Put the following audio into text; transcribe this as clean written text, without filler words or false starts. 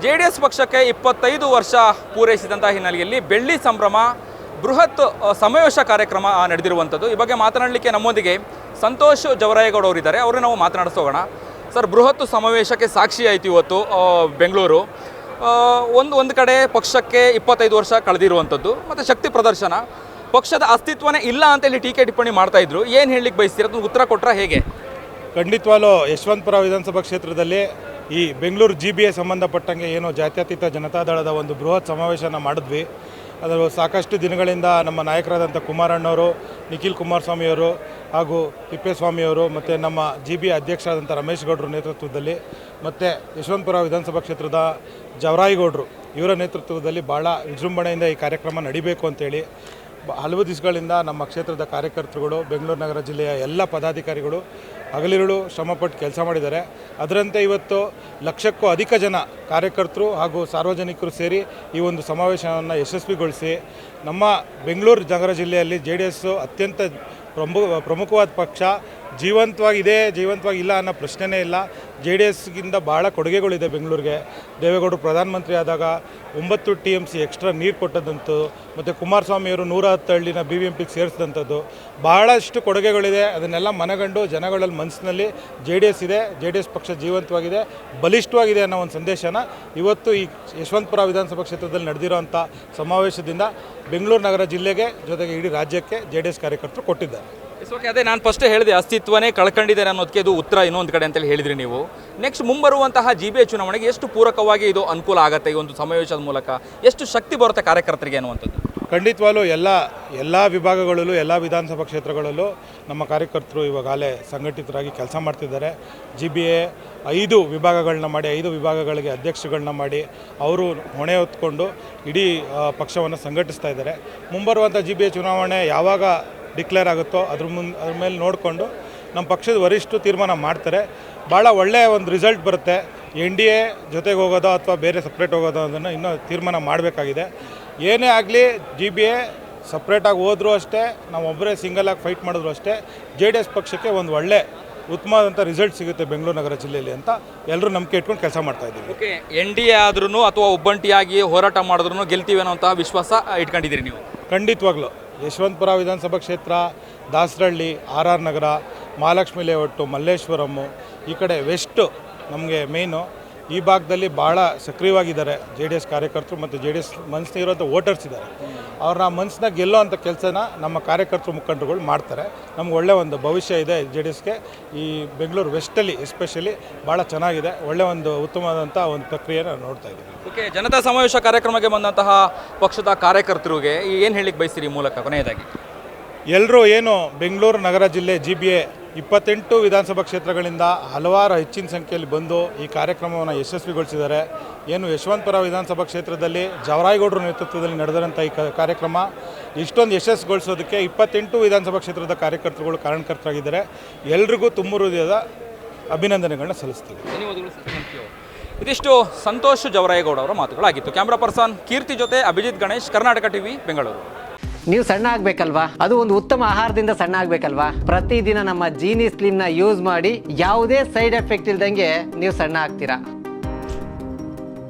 JDS ಪಕ್ಷಕ್ಕೆ 25 ವರ್ಷ ಪೂರೈಸಿದಂಥ ಹಿನ್ನೆಲೆಯಲ್ಲಿ ಬೆಳ್ಳಿ ಸಂಭ್ರಮ ಬೃಹತ್ ಸಮಾವೇಶ ಕಾರ್ಯಕ್ರಮ ನಡೆದಿರುವಂಥದ್ದು. ಈ ಬಗ್ಗೆ ಮಾತನಾಡಲಿಕ್ಕೆ ನಮ್ಮೊಂದಿಗೆ ಸಂತೋಷ್ ಜವರಾಯಗೌಡ ಅವರಿದ್ದಾರೆ. ಅವರು ನಾವು ಮಾತನಾಡಿಸೋಣ. ಸರ್, ಬೃಹತ್ ಸಮಾವೇಶಕ್ಕೆ ಸಾಕ್ಷಿ ಆಯಿತು ಇವತ್ತು ಬೆಂಗಳೂರು. ಒಂದು ಕಡೆ ಪಕ್ಷಕ್ಕೆ 25 ವರ್ಷ ಕಳೆದಿರುವಂಥದ್ದು ಮತ್ತು ಶಕ್ತಿ ಪ್ರದರ್ಶನ, ಪಕ್ಷದ ಅಸ್ತಿತ್ವನೇ ಇಲ್ಲ ಅಂತೇಳಿ ಟೀಕೆ ಟಿಪ್ಪಣಿ ಮಾಡ್ತಾಯಿದ್ರು. ಏನು ಹೇಳಲಿಕ್ಕೆ ಬಯಸ್ತೀರ, ಅದನ್ನು ಉತ್ತರ ಕೊಟ್ಟರೆ ಹೇಗೆ? ಖಂಡಿತವಾಗ್ಲೂ ಯಶವಂತಪುರ ವಿಧಾನಸಭಾ ಕ್ಷೇತ್ರದಲ್ಲಿ ಈ ಬೆಂಗಳೂರು GBA ಸಂಬಂಧಪಟ್ಟಂಗೆ ಏನೋ ಜಾತ್ಯತೀತ ಜನತಾದಳದ ಒಂದು ಬೃಹತ್ ಸಮಾವೇಶನ ಮಾಡಿದ್ವಿ. ಅದರ ಸಾಕಷ್ಟು ದಿನಗಳಿಂದ ನಮ್ಮ ನಾಯಕರಾದಂಥ ಕುಮಾರಣ್ಣವರು, ನಿಖಿಲ್ ಕುಮಾರಸ್ವಾಮಿಯವರು ಹಾಗೂ ತಿಪ್ಪೇಸ್ವಾಮಿಯವರು ಮತ್ತು ನಮ್ಮ GBA ಅಧ್ಯಕ್ಷರಾದಂಥ ರಮೇಶ್ ಗೌಡರ ನೇತೃತ್ವದಲ್ಲಿ ಮತ್ತು ಯಶವಂತಪುರ ವಿಧಾನಸಭಾ ಕ್ಷೇತ್ರದ ಜವರಾಯಗೌಡರು ಇವರ ನೇತೃತ್ವದಲ್ಲಿ ಭಾಳ ವಿಜೃಂಭಣೆಯಿಂದ ಈ ಕಾರ್ಯಕ್ರಮ ನಡಿಬೇಕು ಅಂತೇಳಿ ಹಲವು ದಿವಸಗಳಿಂದ ನಮ್ಮ ಕ್ಷೇತ್ರದ ಕಾರ್ಯಕರ್ತರುಗಳು, ಬೆಂಗಳೂರು ನಗರ ಜಿಲ್ಲೆಯ ಎಲ್ಲ ಪದಾಧಿಕಾರಿಗಳು ಹಗಲಿರುಳು ಶ್ರಮಪಟ್ಟು ಕೆಲಸ ಮಾಡಿದ್ದಾರೆ. ಅದರಂತೆ ಇವತ್ತು ಲಕ್ಷಕ್ಕೂ ಅಧಿಕ ಜನ ಕಾರ್ಯಕರ್ತರು ಹಾಗೂ ಸಾರ್ವಜನಿಕರು ಸೇರಿ ಈ ಒಂದು ಸಮಾವೇಶವನ್ನು ಯಶಸ್ವಿಗೊಳಿಸಿ ನಮ್ಮ ಬೆಂಗಳೂರು ನಗರ ಜಿಲ್ಲೆಯಲ್ಲಿ JDS ಅತ್ಯಂತ ಪ್ರಮುಖವಾದ ಪಕ್ಷ, ಜೀವಂತವಾಗಿಲ್ಲ ಅನ್ನೋ ಪ್ರಶ್ನೆನೇ ಇಲ್ಲ. JDSಗಿಂತ ಭಾಳ ಕೊಡುಗೆಗಳಿದೆ ಬೆಂಗಳೂರಿಗೆ. ದೇವೇಗೌಡರು ಪ್ರಧಾನಮಂತ್ರಿ ಆದಾಗ 9 TMC ಎಕ್ಸ್ಟ್ರಾ ನೀರು ಕೊಟ್ಟದಂಥದ್ದು, ಮತ್ತು ಕುಮಾರಸ್ವಾಮಿಯವರು 110 ಹಳ್ಳಿನ BBMPಗೆ ಸೇರಿಸಿದಂಥದ್ದು, ಭಾಳಷ್ಟು ಕೊಡುಗೆಗಳಿದೆ. ಅದನ್ನೆಲ್ಲ ಮನಗಂಡು ಜನಗಳಲ್ಲಿ ಮನಸ್ಸಿನಲ್ಲಿ JDS ಇದೆ, JDS ಪಕ್ಷ ಜೀವಂತವಾಗಿದೆ, ಬಲಿಷ್ಠವಾಗಿದೆ ಅನ್ನೋ ಒಂದು ಸಂದೇಶನ ಇವತ್ತು ಈ ಯಶವಂತಪುರ ವಿಧಾನಸಭಾ ಕ್ಷೇತ್ರದಲ್ಲಿ ನಡೆದಿರೋಂಥ ಸಮಾವೇಶದಿಂದ ಬೆಂಗಳೂರು ನಗರ ಜಿಲ್ಲೆಗೆ ಜೊತೆಗೆ ಇಡೀ ರಾಜ್ಯಕ್ಕೆ JDS ಕಾರ್ಯಕರ್ತರು ಕೊಟ್ಟಿದ್ದಾರೆ. ಓಕೆ, ಅದೇ ನಾನು ಫಸ್ಟೇ ಹೇಳಿದೆ, ಅಸ್ತಿತ್ವನೇ ಕಳ್ಕೊಂಡಿದ್ದಾರೆ ಅನ್ನೋದಕ್ಕೆ ಇದು ಉತ್ತರ ಇನ್ನೊಂದು ಕಡೆ ಅಂತೇಳಿ ಹೇಳಿದ್ರಿ ನೀವು. ನೆಕ್ಸ್ಟ್ ಮುಂಬರುವಂತಹ GBA ಚುನಾವಣೆಗೆ ಎಷ್ಟು ಪೂರಕವಾಗಿ ಇದು ಅನುಕೂಲ ಆಗುತ್ತೆ? ಈ ಒಂದು ಸಮಾವೇಶದ ಮೂಲಕ ಎಷ್ಟು ಶಕ್ತಿ ಬರುತ್ತೆ ಕಾರ್ಯಕರ್ತರಿಗೆ ಅನ್ನುವಂಥದ್ದು? ಖಂಡಿತವಾಗ್ಲೂ ಎಲ್ಲ ವಿಭಾಗಗಳಲ್ಲೂ, ಎಲ್ಲ ವಿಧಾನಸಭಾ ಕ್ಷೇತ್ರಗಳಲ್ಲೂ ನಮ್ಮ ಕಾರ್ಯಕರ್ತರು ಇವಾಗಲೇ ಸಂಘಟಿತರಾಗಿ ಕೆಲಸ ಮಾಡ್ತಿದ್ದಾರೆ. GBA 5 ವಿಭಾಗಗಳನ್ನ ಮಾಡಿ, 5 ವಿಭಾಗಗಳಿಗೆ ಅಧ್ಯಕ್ಷಗಳನ್ನ ಮಾಡಿ ಅವರು ಹೊಣೆ ಹೊತ್ಕೊಂಡು ಇಡೀ ಪಕ್ಷವನ್ನು ಸಂಘಟಿಸ್ತಾ ಇದ್ದಾರೆ. ಮುಂಬರುವಂಥ GBA ಚುನಾವಣೆ ಯಾವಾಗ ಡಿಕ್ಲೇರ್ ಆಗುತ್ತೋ ಅದ್ರ ಮೇಲೆ ನೋಡಿಕೊಂಡು ನಮ್ಮ ಪಕ್ಷದ ವರಿಷ್ಠರು ತೀರ್ಮಾನ ಮಾಡ್ತಾರೆ. ಭಾಳ ಒಳ್ಳೆಯ ಒಂದು ರಿಸಲ್ಟ್ ಬರುತ್ತೆ. NDA ಜೊತೆಗೆ ಹೋಗೋದೋ ಅಥವಾ ಬೇರೆ ಸಪ್ರೇಟ್ ಹೋಗೋದೋ ಅದನ್ನು ಇನ್ನೂ ತೀರ್ಮಾನ ಮಾಡಬೇಕಾಗಿದೆ. ಏನೇ ಆಗಲಿ GBA ಸಪ್ರೇಟಾಗಿ ಹೋದರೂ ಅಷ್ಟೇ, ನಾವು ಒಬ್ಬರೇ ಸಿಂಗಲಾಗಿ ಫೈಟ್ ಮಾಡಿದ್ರು ಅಷ್ಟೇ, JDS ಪಕ್ಷಕ್ಕೆ ಒಂದು ಒಳ್ಳೆ ಉತ್ತಮವಾದಂಥ ರಿಸಲ್ಟ್ ಸಿಗುತ್ತೆ ಬೆಂಗಳೂರು ನಗರ ಜಿಲ್ಲೆಯಲ್ಲಿ ಅಂತ ಎಲ್ಲರೂ ನಂಬಿಕೆ ಇಟ್ಕೊಂಡು ಕೆಲಸ ಮಾಡ್ತಾಯಿದ್ದೀವಿ. ಓಕೆ, NDA ಆದ್ರೂ ಅಥವಾ ಒಬ್ಬಂಟಿಯಾಗಿ ಹೋರಾಟ ಮಾಡಿದ್ರೂ ಗೆಲ್ತೀವಿ ಅನ್ನೋಂಥ ವಿಶ್ವಾಸ ಇಟ್ಕೊಂಡಿದ್ದೀರಿ ನೀವು? ಖಂಡಿತವಾಗ್ಲೂ ಯಶವಂತಪುರ ವಿಧಾನಸಭಾ ಕ್ಷೇತ್ರ, ದಾಸರಹಳ್ಳಿ, RR ನಗರ, ಮಹಾಲಕ್ಷ್ಮಿ ಲೇಔಟು, ಮಲ್ಲೇಶ್ವರಮ್ಮು, ಈ ಕಡೆ ವೆಸ್ಟು ನಮಗೆ ಮೇಯ್ನು. ಈ ಭಾಗದಲ್ಲಿ ಭಾಳ ಸಕ್ರಿಯವಾಗಿದ್ದಾರೆ JDS ಕಾರ್ಯಕರ್ತರು ಮತ್ತು JDS ಮನಸ್ಸಿನಿರೋಂಥ ವೋಟರ್ಸ್ ಇದ್ದಾರೆ. ಅವ್ರನ್ನ ಮನಸ್ಸನ್ನ ಗೆಲ್ಲೋ ಅಂಥ ಕೆಲಸನ ನಮ್ಮ ಕಾರ್ಯಕರ್ತರು, ಮುಖಂಡರುಗಳು ಮಾಡ್ತಾರೆ. ನಮ್ಗೆ ಒಳ್ಳೆಯ ಒಂದು ಭವಿಷ್ಯ ಇದೆ JDSಗೆ. ಈ ಬೆಂಗಳೂರು ವೆಸ್ಟಲ್ಲಿ ಎಸ್ಪೆಷಲಿ ಭಾಳ ಚೆನ್ನಾಗಿದೆ. ಒಳ್ಳೆಯ ಒಂದು ಉತ್ತಮವಾದಂಥ ಒಂದು ಪ್ರಕ್ರಿಯೆನ ನೋಡ್ತಾ ಇದ್ದೀವಿ. ಓಕೆ, ಜನತಾ ಸಮಾವೇಶ ಕಾರ್ಯಕ್ರಮಕ್ಕೆ ಬಂದಂತಹ ಪಕ್ಷದ ಕಾರ್ಯಕರ್ತರಿಗೆ ಏನು ಹೇಳಲಿಕ್ಕೆ ಬಯಸ್ತೀರಿ ಈ ಮೂಲಕ ಕೊನೆಯದಾಗಿ? ಎಲ್ಲರೂ ಏನು ಬೆಂಗಳೂರು ನಗರ ಜಿಲ್ಲೆ GBA 28 ವಿಧಾನಸಭಾ ಕ್ಷೇತ್ರಗಳಿಂದ ಹಲವಾರು ಹೆಚ್ಚಿನ ಸಂಖ್ಯೆಯಲ್ಲಿ ಬಂದು ಈ ಕಾರ್ಯಕ್ರಮವನ್ನು ಯಶಸ್ವಿಗೊಳಿಸಿದ್ದಾರೆ. ಏನು ಯಶವಂತಪುರ ವಿಧಾನಸಭಾ ಕ್ಷೇತ್ರದಲ್ಲಿ ಜವರಾಯಗೌಡರ ನೇತೃತ್ವದಲ್ಲಿ ನಡೆದಂಥ ಈ ಕಾರ್ಯಕ್ರಮ ಇಷ್ಟೊಂದು ಯಶಸ್ಸುಗೊಳಿಸೋದಕ್ಕೆ 28 ವಿಧಾನಸಭಾ ಕ್ಷೇತ್ರದ ಕಾರ್ಯಕರ್ತರುಗಳು ಕಾರಣಕರ್ತರಾಗಿದ್ದಾರೆ. ಎಲ್ರಿಗೂ ತುಂಬ ಹೃದಯದ ಅಭಿನಂದನೆಗಳನ್ನ ಸಲ್ಲಿಸ್ತೀವಿ. ಇದಿಷ್ಟು ಸಂತೋಷ್ ಜವರಾಯಗೌಡ ಅವರ ಮಾತುಗಳಾಗಿತ್ತು. ಕ್ಯಾಮ್ರಾ ಪರ್ಸನ್ ಕೀರ್ತಿ ಜೊತೆ ಅಭಿಜಿತ್ ಗಣೇಶ್, ಕರ್ನಾಟಕ TV, ಬೆಂಗಳೂರು. ನೀವು ಸಣ್ಣ ಆಗ್ಬೇಕಲ್ವಾ? ಅದು ಒಂದು ಉತ್ತಮ ಆಹಾರದಿಂದ ಸಣ್ಣ ಆಗ್ಬೇಕಲ್ವಾ? ಪ್ರತಿದಿನ ನಮ್ಮ ಜೀನಿ ಸ್ಲಿಮ್ನ ಯೂಸ್ ಮಾಡಿ ಯಾವುದೇ ಸೈಡ್ ಎಫೆಕ್ಟ್ ಇಲ್ದಂಗೆ ನೀವು ಸಣ್ಣ ಆಗ್ತೀರಾ.